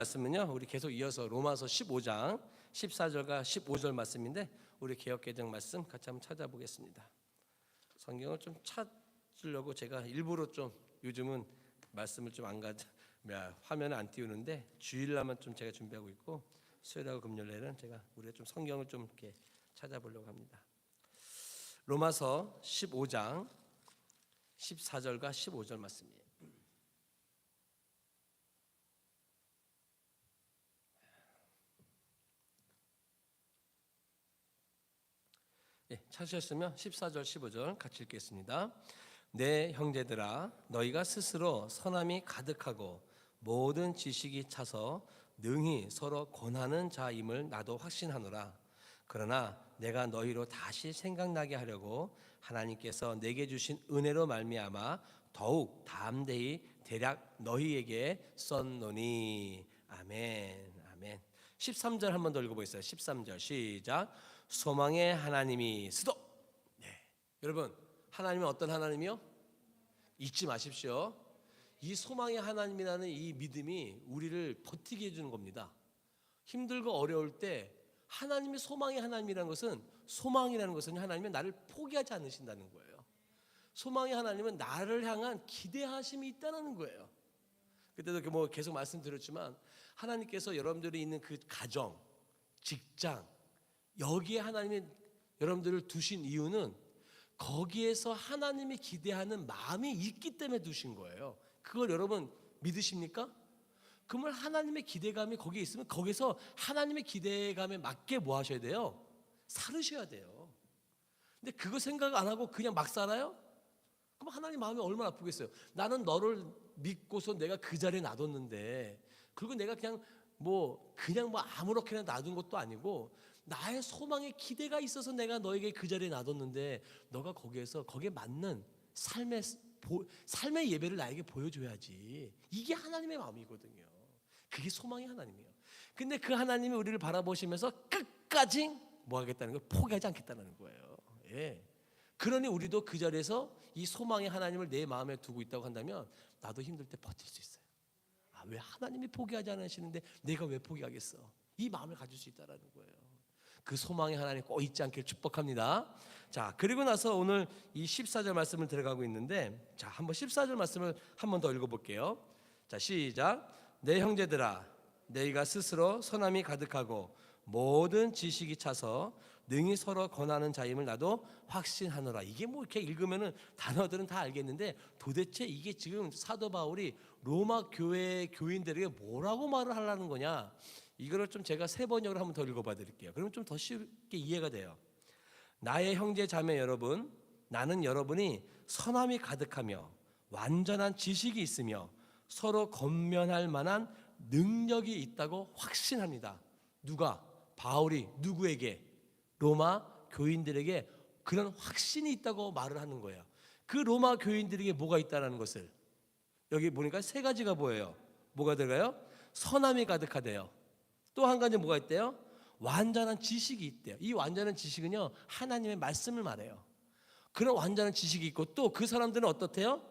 말씀은요, 우리 계속 이어서 로마서 15장 14절과 15절 말씀인데 우리 개역개정 말씀 같이 한번 찾아보겠습니다. 성경을 좀 찾으려고 제가 일부러 좀 요즘은 말씀을 좀 안 가져 화면을 안 띄우는데 주일날만 좀 제가 준비하고 있고 수요일하고 금요일에는 제가 우리가 좀 성경을 좀 이렇게 찾아보려고 합니다. 로마서 15장 14절과 15절 말씀이에요. 찾으셨으면 14절 15절 같이 읽겠습니다. 내 형제들아, 너희가 스스로 선함이 가득하고 모든 지식이 차서 능히 서로 권하는 자임을 나도 확신하노라. 그러나 내가 너희로 다시 생각나게 하려고 하나님께서 내게 주신 은혜로 말미암아 더욱 담대히 대략 너희에게 썼노니. 아멘. 아멘. 13절 한 번 더 읽어보겠어요. 13절 시작. 소망의 하나님이 스톱. 네. 여러분, 하나님은 어떤 하나님이요? 잊지 마십시오. 이 소망의 하나님이라는 이 믿음이 우리를 버티게 해주는 겁니다. 힘들고 어려울 때 하나님의 소망의 하나님이라는 것은, 소망이라는 것은 하나님은 나를 포기하지 않으신다는 거예요. 소망의 하나님은 나를 향한 기대하심이 있다는 거예요. 그때도 뭐 계속 말씀드렸지만 하나님께서 여러분들이 있는 그 가정, 직장, 여기에 하나님이 여러분들을 두신 이유는 거기에서 하나님이 기대하는 마음이 있기 때문에 두신 거예요. 그걸 여러분 믿으십니까? 그러면 하나님의 기대감이 거기에 있으면 거기서 하나님의 기대감에 맞게 뭐 하셔야 돼요? 살으셔야 돼요. 근데 그거 생각 안 하고 그냥 막 살아요? 그럼 하나님 마음이 얼마나 아프겠어요. 나는 너를 믿고서 내가 그 자리에 놔뒀는데, 그리고 내가 그냥 뭐 아무렇게나 놔둔 것도 아니고 나의 소망의 기대가 있어서 내가 너에게 그 자리에 놔뒀는데 너가 거기에 맞는 삶의 예배를 나에게 보여줘야지. 이게 하나님의 마음이거든요. 그게 소망의 하나님이에요. 근데 그 하나님이 우리를 바라보시면서 끝까지 뭐 하겠다는 거예요? 포기하지 않겠다는 거예요. 예. 그러니 우리도 그 자리에서 이 소망의 하나님을 내 마음에 두고 있다고 한다면 나도 힘들 때 버틸 수 있어요. 왜 하나님이 포기하지 않으시는데 내가 왜 포기하겠어? 이 마음을 가질 수 있다는 거예요. 그 소망의 하나님 꼭 잊지 않기를 축복합니다. 자, 그리고 나서 오늘 이 14절 말씀을 들어가고 있는데, 자, 한번 14절 말씀을 한번 더 읽어볼게요. 자, 시작. 내 형제들아, 너희가 스스로 선함이 가득하고 모든 지식이 차서 능히 서로 권하는 자임을 나도 확신하노라. 이게 뭐 이렇게 읽으면은 단어들은 다 알겠는데 도대체 이게 지금 사도 바울이 로마 교회 교인들에게 뭐라고 말을 하려는 거냐? 이거를 좀 제가 세 번역으로 한번 더 읽어봐 드릴게요. 그러면 좀 더 쉽게 이해가 돼요. 나의 형제 자매 여러분, 나는 여러분이 선함이 가득하며 완전한 지식이 있으며 서로 권면할 만한 능력이 있다고 확신합니다. 누가? 바울이 누구에게? 로마 교인들에게 그런 확신이 있다고 말을 하는 거예요. 그 로마 교인들에게 뭐가 있다는 것을 여기 보니까 세 가지가 보여요. 뭐가 들어가요? 선함이 가득하대요. 또 한 가지 뭐가 있대요? 완전한 지식이 있대요. 이 완전한 지식은요, 하나님의 말씀을 말해요. 그런 완전한 지식이 있고 또 그 사람들은 어떻대요?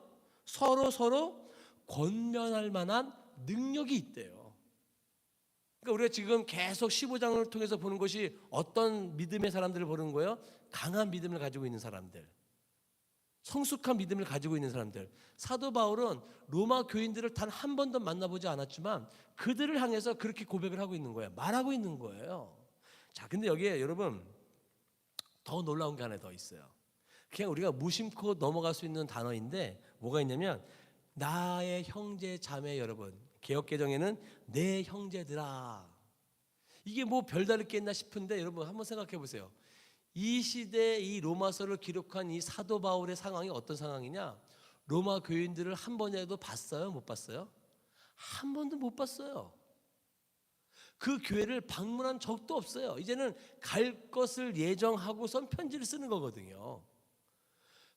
서로 권면할 만한 능력이 있대요. 그러니까 우리가 지금 계속 15장을 통해서 보는 것이 어떤 믿음의 사람들을 보는 거예요? 강한 믿음을 가지고 있는 사람들, 성숙한 믿음을 가지고 있는 사람들. 사도 바울은 로마 교인들을 단 한 번도 만나보지 않았지만 그들을 향해서 그렇게 고백을 하고 있는 거예요. 말하고 있는 거예요. 자, 근데 여기에 여러분 더 놀라운 게 하나 더 있어요. 그냥 우리가 무심코 넘어갈 수 있는 단어인데 뭐가 있냐면 나의 형제 자매 여러분, 개역개정에는 내 형제들아. 이게 뭐 별다를 게 있나 싶은데 여러분 한번 생각해 보세요. 이 시대에 이 로마서를 기록한 이 사도 바울의 상황이 어떤 상황이냐? 로마 교인들을 한 번이라도 봤어요? 못 봤어요? 한 번도 못 봤어요. 그 교회를 방문한 적도 없어요. 이제는 갈 것을 예정하고선 편지를 쓰는 거거든요.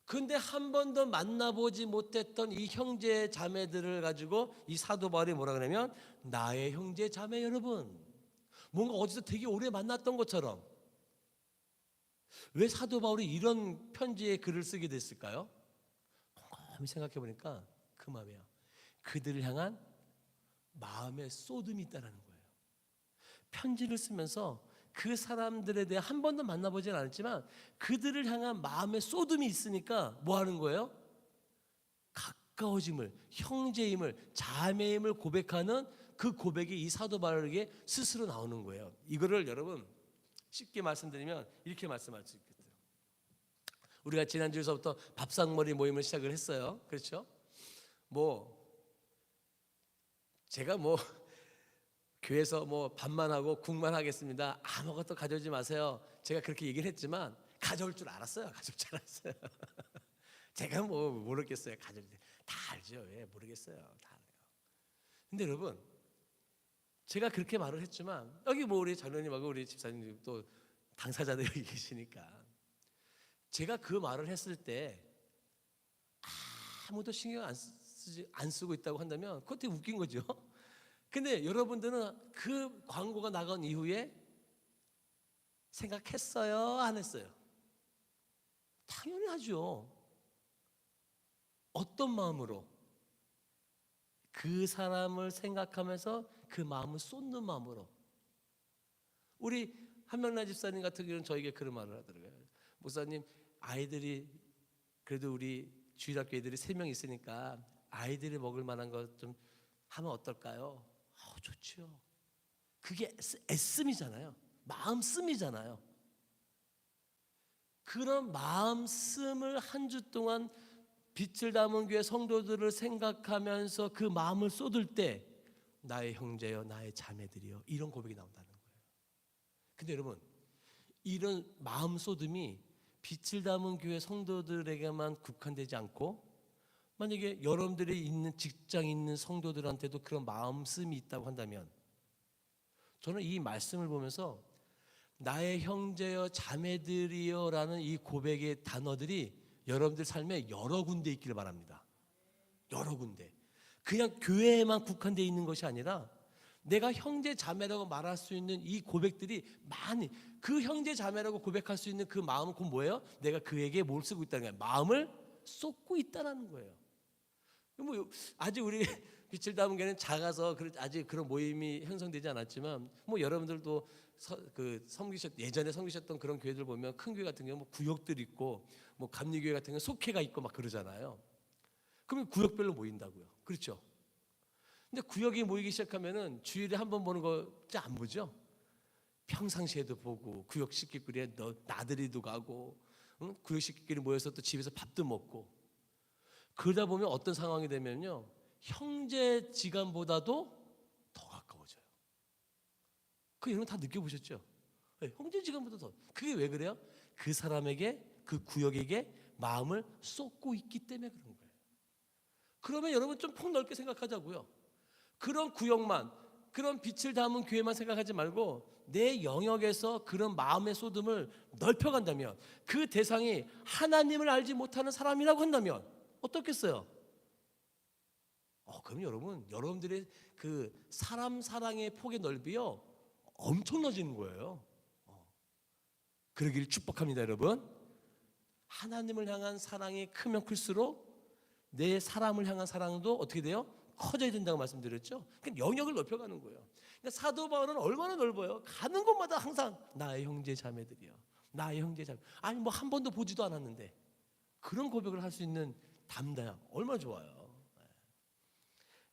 그런데 한 번도 만나보지 못했던 이 형제 자매들을 가지고 이 사도 바울이 뭐라 그러냐면 나의 형제 자매 여러분, 뭔가 어디서 되게 오래 만났던 것처럼. 왜 사도 바울이 이런 편지에 글을 쓰게 됐을까요? 곰곰이 생각해 보니까 그 마음이야. 그들을 향한 마음에 쏟음이 있다는 거예요. 편지를 쓰면서 그 사람들에 대해 한 번도 만나보진 않았지만 그들을 향한 마음의 쏟음이 있으니까 뭐 하는 거예요? 가까워짐을, 형제임을, 자매임을 고백하는 그 고백이 이 사도 바울에게 스스로 나오는 거예요. 이거를 여러분 쉽게 말씀드리면 이렇게 말씀할 수 있겠어요. 우리가 지난주에서부터 밥상머리 모임을 시작을 했어요. 그렇죠? 제가 교회에서 밥만 하고 국만 하겠습니다. 아무것도 가져오지 마세요. 제가 그렇게 얘기를 했지만 가져올 줄 알았어요. 가져올 줄 알았어요. 제가 모르겠어요. 가져올 때 다 알죠. 왜 모르겠어요. 다 알아요. 근데 여러분, 제가 그렇게 말을 했지만 여기 우리 전원님하고 우리 집사님 또 당사자들이 여기 계시니까 제가 그 말을 했을 때 아무도 신경 안 쓰고 있다고 한다면 그것 되게 웃긴 거죠. 근데 여러분들은 그 광고가 나간 이후에 생각했어요? 안 했어요? 당연히 하죠. 어떤 마음으로? 그 사람을 생각하면서 그 마음을 쏟는 마음으로. 우리 한명란 집사님 같은 경우는 저에게 그런 말을 하더라고요. 목사님, 아이들이 그래도 우리 주일학교 애들이 3명 있으니까 아이들이 먹을 만한 것 좀 하면 어떨까요? 좋죠. 그게 애씀이잖아요. 마음씀이잖아요. 그런 마음씀을 한 주 동안 빛을 담은 교회 성도들을 생각하면서 그 마음을 쏟을 때 나의 형제여 나의 자매들이여 이런 고백이 나온다는 거예요. 근데 여러분, 이런 마음 쏟음이 빛을 담은 교회 성도들에게만 국한되지 않고 만약에 여러분들이 있는 직장 있는 성도들한테도 그런 마음씀이 있다고 한다면 저는 이 말씀을 보면서 나의 형제여 자매들이여 라는 이 고백의 단어들이 여러분들 삶에 여러 군데 있기를 바랍니다. 여러 군데. 그냥 교회에만 국한되어 있는 것이 아니라 내가 형제 자매라고 말할 수 있는 이 고백들이 많이, 그 형제 자매라고 고백할 수 있는 그 마음은 곧 뭐예요? 내가 그에게 뭘 쓰고 있다는 거예요? 마음을 쏟고 있다는 거예요. 아직 우리 빛을 담은 교회는 작아서 아직 그런 모임이 형성되지 않았지만 여러분들도 예전에 섬기셨던 그런 교회들 보면 큰 교회 같은 경우 구역들 있고 감리교회 같은 경우 속회가 있고 막 그러잖아요. 그러면 구역별로 모인다고요. 그렇죠? 근데 구역이 모이기 시작하면은 주일에 한 번 보는 거 진짜 안 보죠? 평상시에도 보고 구역 식구끼리 나들이도 가고 구역 식구끼리 모여서 또 집에서 밥도 먹고 그러다 보면 어떤 상황이 되면요 형제지간보다도 더 가까워져요. 그 여러분 다 느껴보셨죠? 네, 형제지간보다 더. 그게 왜 그래요? 그 사람에게 그 구역에게 마음을 쏟고 있기 때문에 그런 거예요. 그러면 여러분 좀 폭넓게 생각하자고요. 그런 구역만, 그런 빛을 담은 교회만 생각하지 말고 내 영역에서 그런 마음의 쏟음을 넓혀간다면 그 대상이 하나님을 알지 못하는 사람이라고 한다면 어떻겠어요? 그럼 여러분들의 그 사람 사랑의 폭의 넓이요 엄청나지는 거예요. 그러기를 축복합니다, 여러분. 하나님을 향한 사랑이 크면 클수록 내 사람을 향한 사랑도 어떻게 돼요? 커져야 된다고 말씀드렸죠. 그러니까 영역을 높여가는 거예요. 그러니까 사도 바울은 얼마나 넓어요. 가는 곳마다 항상 나의 형제 자매들이요, 나의 형제 자매. 아니 한 번도 보지도 않았는데 그런 고백을 할 수 있는 담대함 얼마나 좋아요.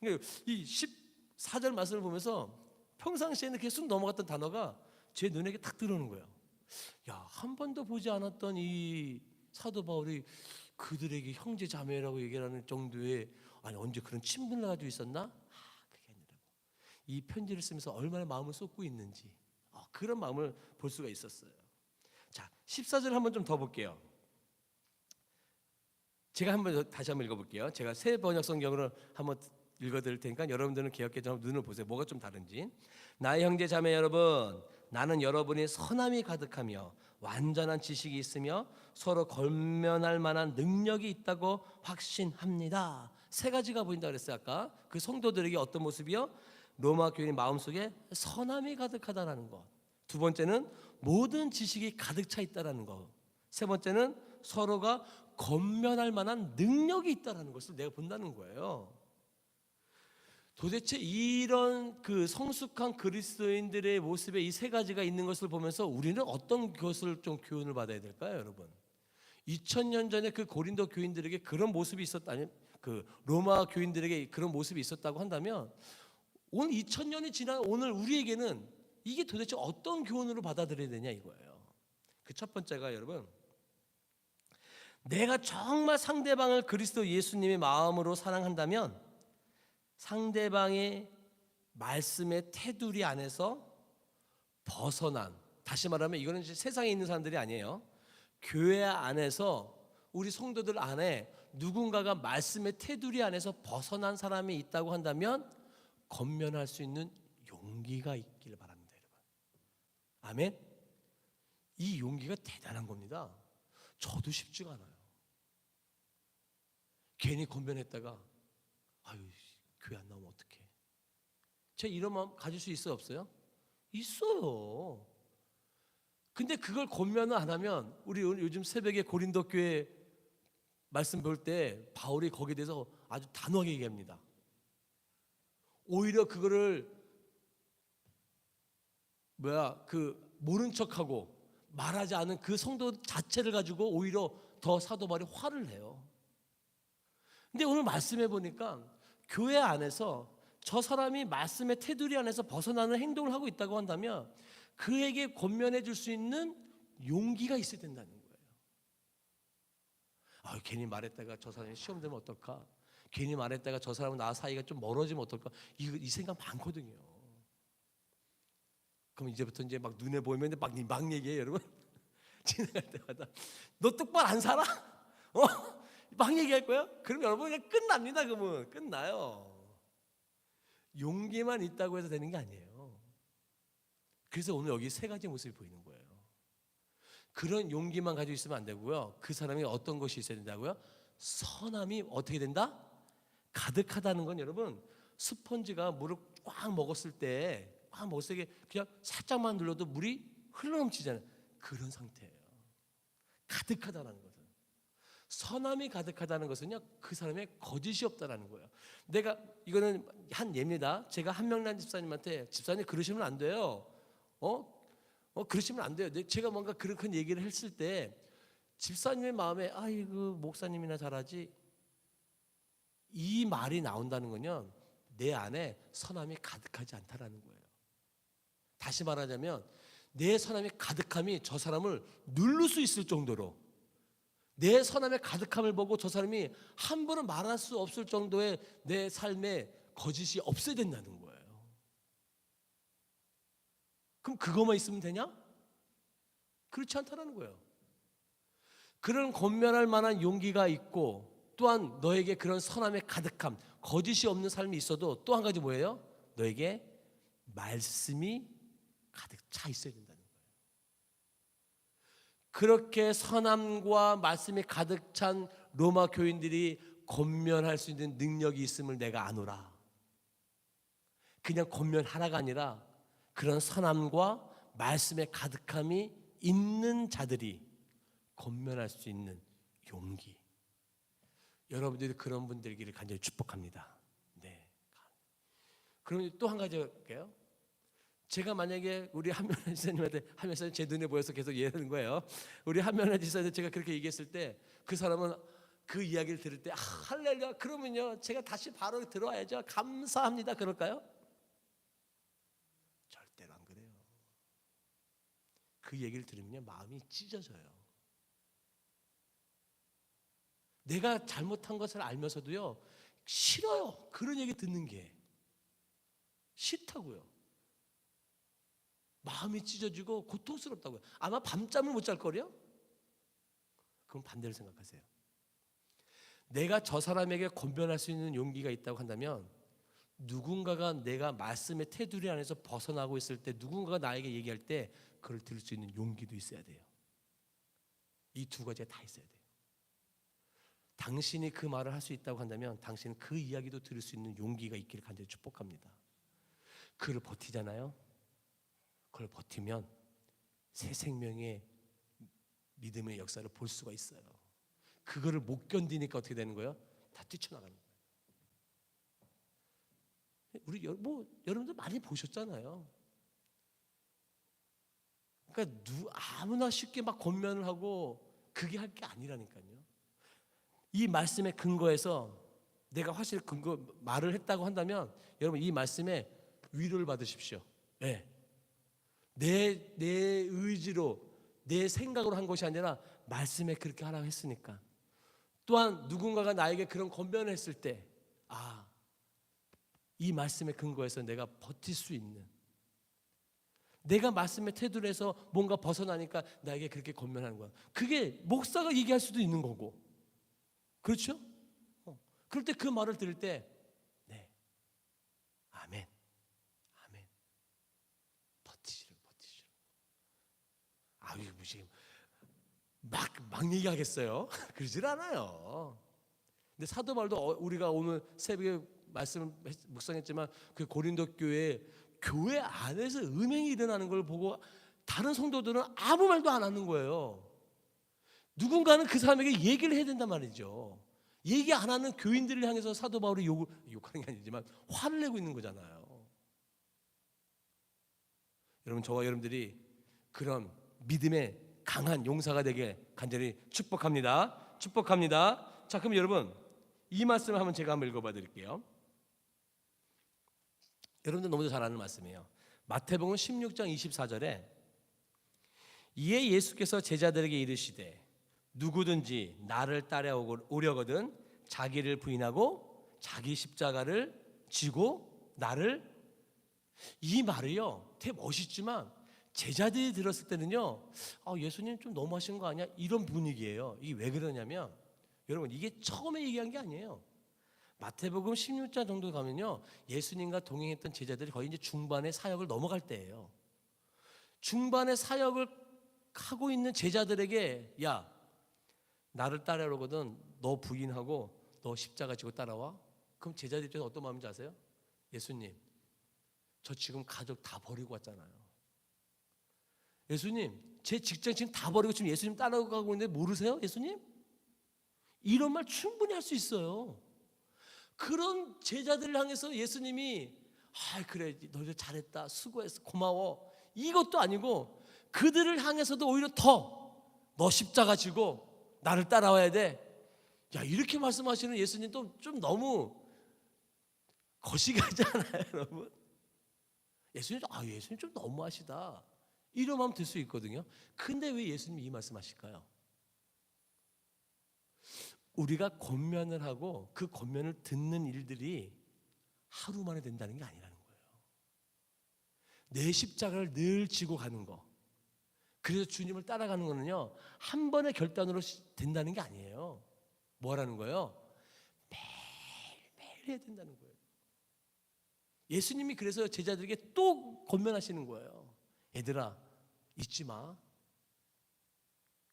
그러니까 이 14절 말씀을 보면서 평상시에는 계속 넘어갔던 단어가 제 눈에 탁 들어오는 거예요. 한 번도 보지 않았던 이 사도 바울이 그들에게 형제 자매라고 얘기하는 정도의 언제 그런 친분을 가지고 있었나? 그게 아니라고. 이 편지를 쓰면서 얼마나 마음을 쏟고 있는지 그런 마음을 볼 수가 있었어요. 자, 14절 한번 좀 더 볼게요. 제가 다시 한번 읽어볼게요. 제가 새 번역 성경으로 한번 읽어드릴 테니까 여러분들은 개역개정 눈을 보세요. 뭐가 좀 다른지. 나의 형제 자매 여러분, 나는 여러분이 선함이 가득하며 완전한 지식이 있으며 서로 권면할 만한 능력이 있다고 확신합니다. 3가지가 보인다 그랬어요. 아까 그 성도들에게 어떤 모습이요? 로마 교인 마음속에 선함이 가득하다라는 것. 2번째는 모든 지식이 가득 차 있다라는 것. 3번째는 서로가 권면할 만한 능력이 있다라는 것을 내가 본다는 거예요. 도대체 이런 그 성숙한 그리스도인들의 모습에 이 세 가지가 있는 것을 보면서 우리는 어떤 것을 좀 교훈을 받아야 될까요, 여러분? 2000년 전에 그 고린도 교인들에게 그런 모습이 있었다면, 그 로마 교인들에게 그런 모습이 있었다고 한다면, 오늘 2000년이 지난 오늘 우리에게는 이게 도대체 어떤 교훈으로 받아들여야 되냐 이거예요. 그 첫 번째가 여러분, 내가 정말 상대방을 그리스도 예수님의 마음으로 사랑한다면 상대방의 말씀의 테두리 안에서 벗어난, 다시 말하면 이거는 세상에 있는 사람들이 아니에요. 교회 안에서 우리 성도들 안에 누군가가 말씀의 테두리 안에서 벗어난 사람이 있다고 한다면 권면할 수 있는 용기가 있기를 바랍니다, 여러분. 아멘. 이 용기가 대단한 겁니다. 저도 쉽지가 않아요. 괜히 권면했다가 아유 교회 안 나오면 어떡해. 제가 이런 마음 가질 수 있어요, 없어요? 있어요. 근데 그걸 권면을 안 하면, 우리 요즘 새벽에 고린도 교회 말씀 볼 때 바울이 거기에 대해서 아주 단호하게 얘기합니다. 오히려 그거를 모른 척하고 말하지 않은 그 성도 자체를 가지고 오히려 더 사도 바울이 화를 내요. 근데 오늘 말씀해 보니까 교회 안에서 저 사람이 말씀의 테두리 안에서 벗어나는 행동을 하고 있다고 한다면 그에게 권면해 줄 수 있는 용기가 있어야 된다는 거예요. 괜히 말했다가 저 사람이 시험 되면 어떨까? 괜히 말했다가 저 사람은 나 사이가 좀 멀어지면 어떨까? 이 생각 많거든요. 그럼 이제부터 이제 막 눈에 보이면 막 얘기해요, 여러분. 지나갈 때마다 너 똑바로 안 살아? 막 얘기할 거야? 그럼 여러분 그냥 끝납니다. 그러면 끝나요. 용기만 있다고 해서 되는 게 아니에요. 그래서 오늘 여기 세 가지 모습이 보이는 거예요. 그런 용기만 가지고 있으면 안 되고요. 그 사람이 어떤 것이 있어야 된다고요? 선함이 어떻게 된다? 가득하다는 건 여러분, 스펀지가 물을 꽉 먹었을 때 그냥 살짝만 눌러도 물이 흘러넘치잖아요. 그런 상태예요. 가득하다는 것은. 선함이 가득하다는 것은요, 그 사람의 거짓이 없다라는 거예요. 이거는 한 예입니다. 제가 한명란 집사님한테 집사님 그러시면 안 돼요. 그러시면 안 돼요. 제가 뭔가 그런 얘기를 했을 때 집사님의 마음에 아이고 목사님이나 잘하지, 이 말이 나온다는 건요, 내 안에 선함이 가득하지 않다라는 거예요. 다시 말하자면 내 선함의 가득함이 저 사람을 누를 수 있을 정도로, 내 선함의 가득함을 보고 저 사람이 함부로 말할 수 없을 정도의 내 삶에 거짓이 없어야 된다는 거예요. 그럼 그것만 있으면 되냐? 그렇지 않다라는 거예요. 그런 권면할 만한 용기가 있고, 또한 너에게 그런 선함의 가득함, 거짓이 없는 삶이 있어도 또 한 가지 뭐예요? 너에게 말씀이 가득 차 있어야 된다는 거예요. 그렇게 선함과 말씀이 가득 찬 로마 교인들이 권면할 수 있는 능력이 있음을 내가 아노라. 그냥 권면하라가 아니라 그런 선함과 말씀의 가득함이 있는 자들이 권면할 수 있는 용기. 여러분들이 그런 분들이기를 간절히 축복합니다. 네. 그럼 또 한 가지 할게요. 제가 만약에 우리 한면환 지사님한테, 한면환 지사님 제 눈에 보여서 계속 얘기하는 거예요. 우리 한면환 지사한테 제가 그렇게 얘기했을 때 그 사람은 그 이야기를 들을 때 할렐루야, 그러면요 제가 다시 바로 들어와야죠, 감사합니다, 그럴까요? 절대로 안 그래요. 그 얘기를 들으면요 마음이 찢어져요. 내가 잘못한 것을 알면서도요 싫어요. 그런 얘기 듣는 게 싫다고요. 마음이 찢어지고 고통스럽다고요. 아마 밤잠을 못 잘 거려? 그럼 반대로 생각하세요. 내가 저 사람에게 권면할 수 있는 용기가 있다고 한다면, 누군가가 내가 말씀의 테두리 안에서 벗어나고 있을 때, 누군가가 나에게 얘기할 때 그걸 들을 수 있는 용기도 있어야 돼요. 이 두 가지가 다 있어야 돼요. 당신이 그 말을 할 수 있다고 한다면 당신은 그 이야기도 들을 수 있는 용기가 있기를 간절히 축복합니다. 그걸 버티잖아요. 그걸 버티면 새 생명의 믿음의 역사를 볼 수가 있어요. 그거를 못 견디니까 어떻게 되는 거예요? 다 뛰쳐나가는 거예요. 우리 여러분들 많이 보셨잖아요. 그러니까 아무나 쉽게 막 권면을 하고 그게 할 게 아니라니까요. 이 말씀의 근거에서 내가 확실히 말을 했다고 한다면 여러분 이 말씀에 위로를 받으십시오. 네. 내 의지로 내 생각으로 한 것이 아니라 말씀에 그렇게 하라고 했으니까. 또한 누군가가 나에게 그런 권면을 했을 때 이 말씀의 근거에서 내가 버틸 수 있는, 내가 말씀의 태도를 해서 뭔가 벗어나니까 나에게 그렇게 권면하는 거야. 그게 목사가 얘기할 수도 있는 거고, 그렇죠? 그럴 때 그 말을 들을 때 네, 아멘, 아멘, 버티시라. 이거 무슨 막 얘기하겠어요? 그러질 않아요. 근데 사도 바울도 우리가 오늘 새벽에 말씀을 묵상했지만 그 고린도 교회 안에서 음행이 일어나는 걸 보고 다른 성도들은 아무 말도 안 하는 거예요. 누군가는 그 사람에게 얘기를 해야 된단 말이죠. 얘기 안 하는 교인들을 향해서 사도 바울이 욕하는 게 아니지만 화를 내고 있는 거잖아요. 여러분, 저와 여러분들이 그런 믿음의 강한 용사가 되게 간절히 축복합니다. 자, 그럼 여러분 이 말씀을 한번 제가 한번 읽어봐 드릴게요. 여러분들 너무도 잘 아는 말씀이에요. 마태복음 16장 24절에 이에 예수께서 제자들에게 이르시되 누구든지 나를 따라오려거든 자기를 부인하고 자기 십자가를 지고 나를, 이 말이요 되게 멋있지만 제자들이 들었을 때는요 예수님 좀 너무하신 거 아니야? 이런 분위기예요. 이게 왜 그러냐면 여러분 이게 처음에 얘기한 게 아니에요. 마태복음 16장 정도 가면요 예수님과 동행했던 제자들이 거의 이제 중반에 사역을 넘어갈 때예요. 중반에 사역을 하고 있는 제자들에게 야, 나를 따라오거든 너 부인하고 너 십자가 지고 따라와. 그럼 제자들 입장에서 어떤 마음인지 아세요? 예수님, 저 지금 가족 다 버리고 왔잖아요. 예수님, 제 직장 지금 다 버리고 지금 예수님 따라가고 있는데 모르세요? 예수님? 이런 말 충분히 할 수 있어요. 그런 제자들을 향해서 예수님이 그래 너희들 잘했다, 수고했어, 고마워, 이것도 아니고 그들을 향해서도 오히려 더 너 십자가 지고 나를 따라와야 돼. 야, 이렇게 말씀하시는 예수님 좀 너무 거시기하지 않아요, 여러분? 예수님 좀 너무하시다, 이런 마음 들 수 있거든요. 근데 왜 예수님이 이 말씀하실까요? 우리가 권면을 하고 그 권면을 듣는 일들이 하루 만에 된다는 게 아니라는 거예요. 내 십자가를 늘 지고 가는 거, 그래서 주님을 따라가는 거는요 한 번의 결단으로 된다는 게 아니에요. 뭐라는 거예요? 매일매일 해야 된다는 거예요. 예수님이 그래서 제자들에게 또 권면하시는 거예요. 얘들아, 잊지 마,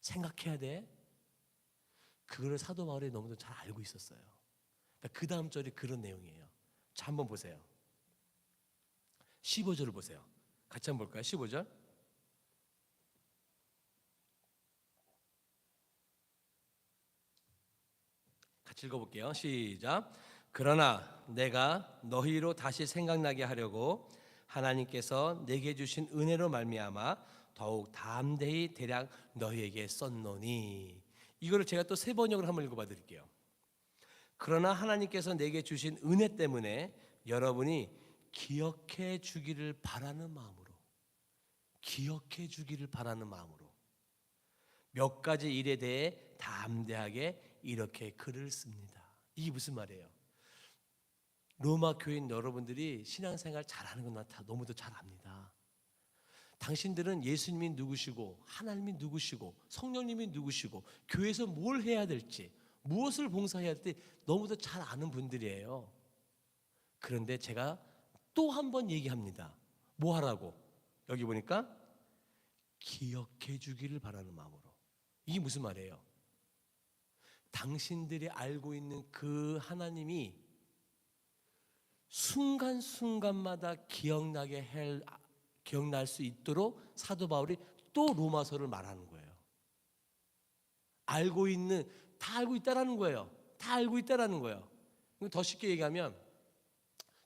생각해야 돼. 그거를 사도 바울이 너무도 잘 알고 있었어요. 그러니까 그 다음 절이 그런 내용이에요. 자, 한번 보세요. 15절을 보세요. 같이 한번 볼까요? 15절. 같이 읽어볼게요. 시작. 그러나 내가 너희로 다시 생각나게 하려고 하나님께서 내게 주신 은혜로 말미암아 더욱 담대히 대략 너희에게 썼노니. 이거를 제가 또 세 번역을 한번 읽어봐 드릴게요. 그러나 하나님께서 내게 주신 은혜 때문에 여러분이 기억해 주기를 바라는 마음으로, 기억해 주기를 바라는 마음으로 몇 가지 일에 대해 담대하게 이렇게 글을 씁니다. 이게 무슨 말이에요? 로마 교인 여러분들이 신앙생활 잘하는 건 다 너무도 잘 압니다. 당신들은 예수님이 누구시고 하나님이 누구시고 성령님이 누구시고 교회에서 뭘 해야 될지 무엇을 봉사해야 할지 너무도 잘 아는 분들이에요. 그런데 제가 또 한 번 얘기합니다. 뭐 하라고? 여기 보니까 기억해 주기를 바라는 마음으로. 이게 무슨 말이에요? 당신들이 알고 있는 그 하나님이 순간순간마다 기억날 수 있도록 사도 바울이 또 로마서를 말하는 거예요. 다 알고 있다라는 거예요. 더 쉽게 얘기하면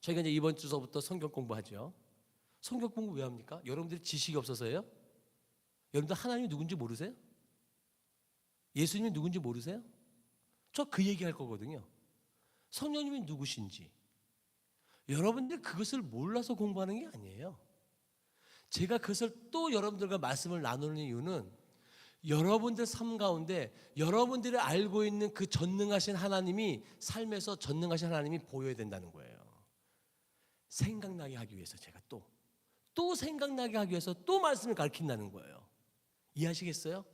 저희가 이제 이번 주서부터 성경 공부하죠. 성경 공부 왜 합니까? 여러분들이 지식이 없어서예요? 여러분들 하나님이 누군지 모르세요? 예수님이 누군지 모르세요? 저 그 얘기할 거거든요. 성령님이 누구신지. 여러분들 그것을 몰라서 공부하는 게 아니에요. 제가 그것을 또 여러분들과 말씀을 나누는 이유는 여러분들 삶 가운데 여러분들이 알고 있는 그 전능하신 하나님이 삶에서 전능하신 하나님이 보여야 된다는 거예요. 생각나게 하기 위해서 제가 또 생각나게 하기 위해서 또 말씀을 가르친다는 거예요. 이해하시겠어요?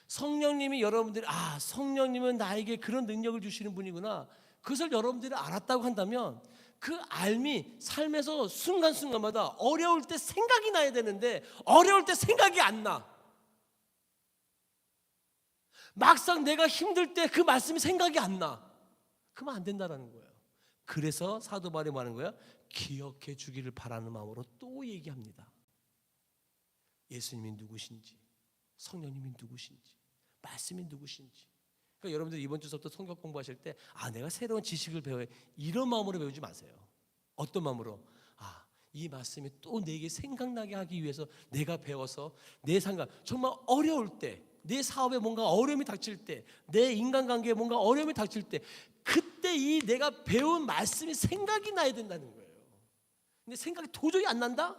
성령님이 여러분들이 성령님은 나에게 그런 능력을 주시는 분이구나. 그것을 여러분들이 알았다고 한다면 그 삶이 삶에서 순간순간마다 어려울 때 생각이 나야 되는데 어려울 때 생각이 안 나. 막상 내가 힘들 때 그 말씀이 생각이 안 나. 그러면 안 된다는 거예요. 그래서 사도 바울이 뭐 하는 거예요? 기억해 주기를 바라는 마음으로 또 얘기합니다. 예수님이 누구신지, 성령님이 누구신지, 말씀이 누구신지. 그러니까 여러분들 이번 주부터 성경 공부하실 때 내가 새로운 지식을 배워야 이런 마음으로 배우지 마세요. 어떤 마음으로? 이 말씀이 또 내게 생각나게 하기 위해서 내가 배워서 내 생각 정말 어려울 때, 내 사업에 뭔가 어려움이 닥칠 때, 내 인간관계에 뭔가 어려움이 닥칠 때 그때 이 내가 배운 말씀이 생각이 나야 된다는 거예요. 근데 생각이 도저히 안 난다?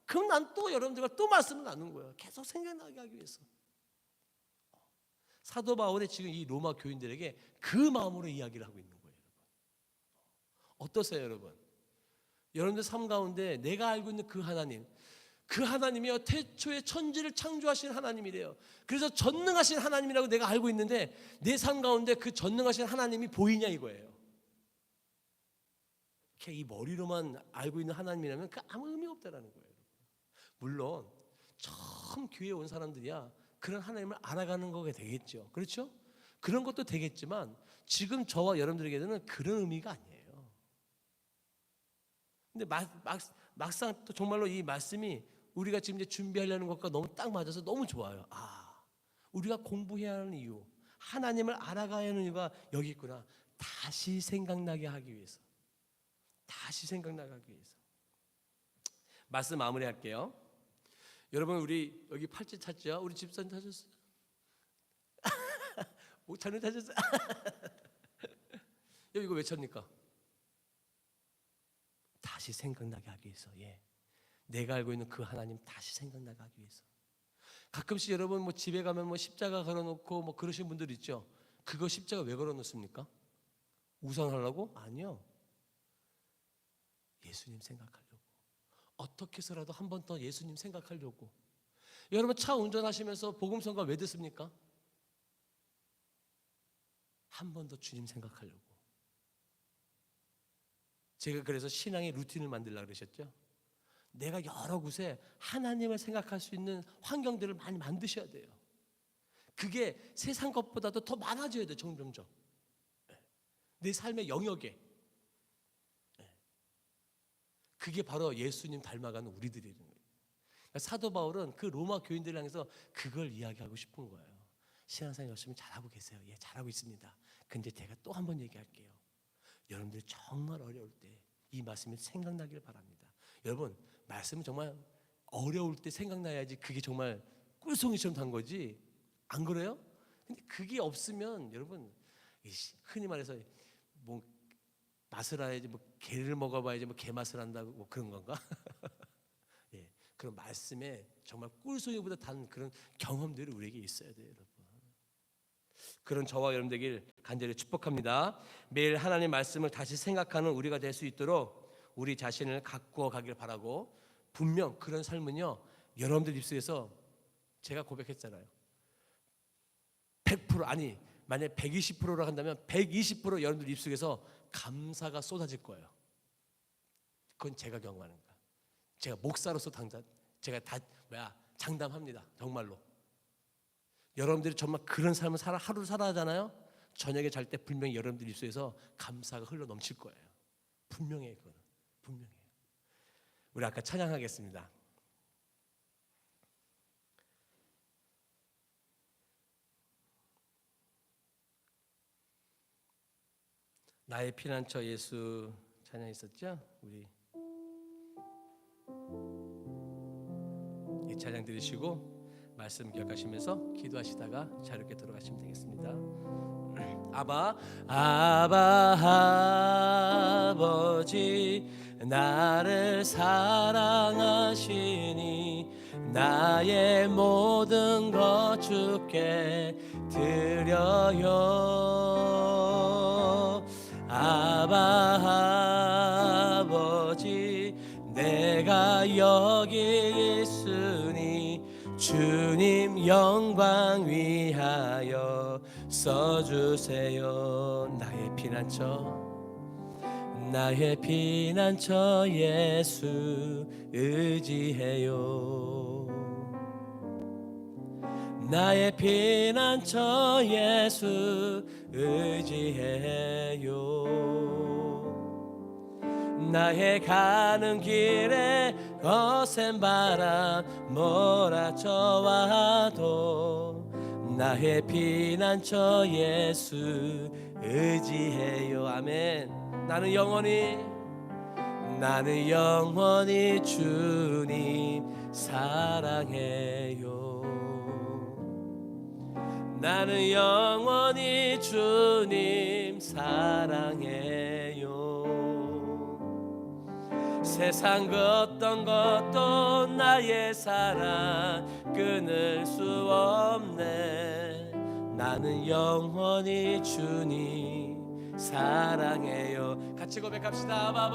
그럼 난 또 여러분들과 또 말씀을 나누는 거예요. 계속 생각나게 하기 위해서. 사도 바울이 지금 이 로마 교인들에게 그 마음으로 이야기를 하고 있는 거예요. 어떠세요, 여러분? 여러분들 삶 가운데 내가 알고 있는 그 하나님, 그 하나님이요 태초에 천지를 창조하신 하나님이래요. 그래서 전능하신 하나님이라고 내가 알고 있는데 내 삶 가운데 그 전능하신 하나님이 보이냐 이거예요. 이 머리로만 알고 있는 하나님이라면 그 아무 의미 없다라는 거예요. 물론 처음 교회에 온 사람들이야 그런 하나님을 알아가는 거가 되겠죠. 그렇죠? 그런 것도 되겠지만 지금 저와 여러분들에게는 그런 의미가 아니에요. 근데 막상 또 정말로 이 말씀이 우리가 지금 이제 준비하려는 것과 너무 딱 맞아서 너무 좋아요. 우리가 공부해야 하는 이유, 하나님을 알아가야 하는 이유가 여기 있구나. 다시 생각나게 하기 위해서. 다시 생각나게 하기 위해서. 말씀 마무리할게요. 여러분 우리 여기 팔찌 찾죠? 우리 집사님 찾았어요? 목사님 찾았어요? 이거 왜 찾니까? 다시 생각나게 하기 위해서. 내가 알고 있는 그 하나님 다시 생각나게 하기 위해서. 가끔씩 여러분 뭐 집에 가면 뭐 십자가 걸어놓고 뭐 그러신 분들 있죠. 그거 십자가 왜 걸어놓습니까? 우상하려고? 아니요. 예수님 생각하려고. 어떻게 해서라도 한 번 더 예수님 생각하려고. 여러분 차 운전하시면서 복음성가 왜 듣습니까? 한 번 더 주님 생각하려고. 제가 그래서 신앙의 루틴을 만들려고 그러셨죠. 내가 여러 곳에 하나님을 생각할 수 있는 환경들을 많이 만드셔야 돼요. 그게 세상 것보다도 더 많아져야 돼요. 점점점. 내 삶의 영역에. 그게 바로 예수님 닮아가는 우리들이라는 거예요. 그러니까 사도 바울은 그 로마 교인들을 향해서 그걸 이야기하고 싶은 거예요. 신앙생활 열심히 잘하고 계세요. 잘하고 있습니다. 근데 제가 또 한 번 얘기할게요. 여러분들이 정말 어려울 때 이 말씀이 생각나길 바랍니다. 여러분 말씀은 정말 어려울 때 생각나야지 그게 정말 꿀송이처럼 단 거지. 안 그래요? 근데 그게 없으면 여러분 흔히 말해서 뭐 맛을 알아야지 뭐 개를 먹어봐야지 뭐 개 맛을 안다고 뭐 그런 건가? 그런 말씀에 정말 꿀송이보다 단 그런 경험들이 우리에게 있어야 돼요, 여러분. 그런 저와 여러분들에게 간절히 축복합니다. 매일 하나님 말씀을 다시 생각하는 우리가 될 수 있도록 우리 자신을 가꾸어 가길 바라고, 분명 그런 삶은요 여러분들 입술에서 제가 고백했잖아요. 100% 아니 만약 120%로 한다면 120% 여러분들 입속에서 감사가 쏟아질 거예요. 그건 제가 경험하는 거예요. 제가 목사로서 제가 장담합니다. 정말로. 여러분들이 정말 그런 삶을 하루를 살아야 하잖아요. 저녁에 잘 때 분명히 여러분들 입속에서 감사가 흘러 넘칠 거예요. 분명해요. 그거는. 분명해요. 우리 아까 찬양하겠습니다. 나의 피난처 예수 찬양 있었죠? 우리 이 찬양 들으시고 말씀 기억하시면서 기도하시다가 자유롭게 들어가시면 되겠습니다. 아바 아버지 나를 사랑하시니 나의 모든 것 주께 드려요. 아바 아버지 내가 여기 있으니 주님 영광 위하여 써주세요. 나의 피난처 예수 의지해요. 나의 피난처 예수 의지해요. 나의 가는 길에 거센 바람 몰아쳐와도 나의 피난처 예수 의지해요. 아멘. 나는 영원히 주님 사랑해요. 나는 영원히 주님 사랑해요. 세상 그 어떤 것도 나의 사랑 끊을 수 없네. 나는 영원히 주님 사랑해요. 같이 고백합시다. 아바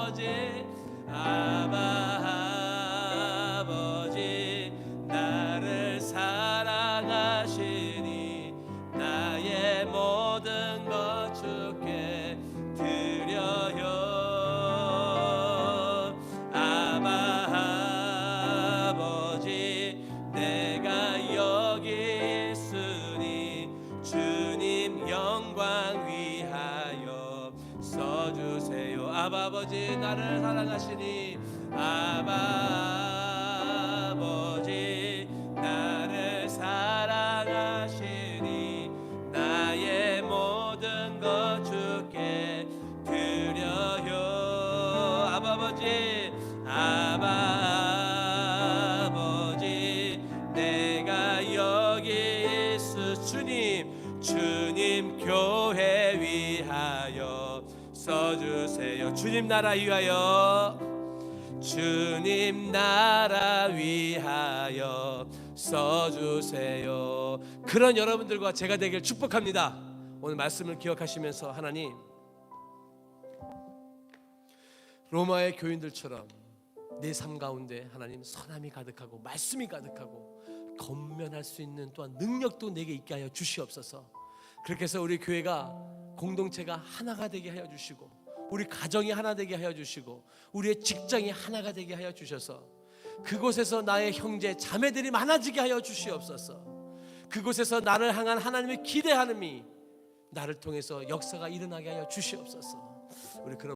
아버지 나를 사랑하시니 나의 모든 것 주께 드려요. 아바 아버지 내가 여기 있으니 주님 영광 위하여 써주세요. 아바 아버지 나를 사랑하시니 아바 아버지 나를 사랑하시니 나의 모든 것 주께 드려요. 아바 아버지 내가 여기 있으 주님 교회 위하여 써주세요. 주님 나라 위하여 써주세요. 그런 여러분들과 제가 되길 축복합니다. 오늘 말씀을 기억하시면서 하나님 로마의 교인들처럼 내 삶 가운데 하나님 선함이 가득하고 말씀이 가득하고 건면할 수 있는 또한 능력도 내게 있게 하여 주시옵소서. 그렇게 해서 우리 교회가 공동체가 하나가 되게 하여 주시고 우리 가정이 하나 되게 하여 주시고 우리의 직장이 하나가 되게 하여 주셔서 그곳에서 나의 형제 자매들이 많아지게 하여 주시옵소서. 그곳에서 나를 향한 하나님의 기대하는이 나를 통해서 역사가 일어나게 하여 주시옵소서. 우리 그런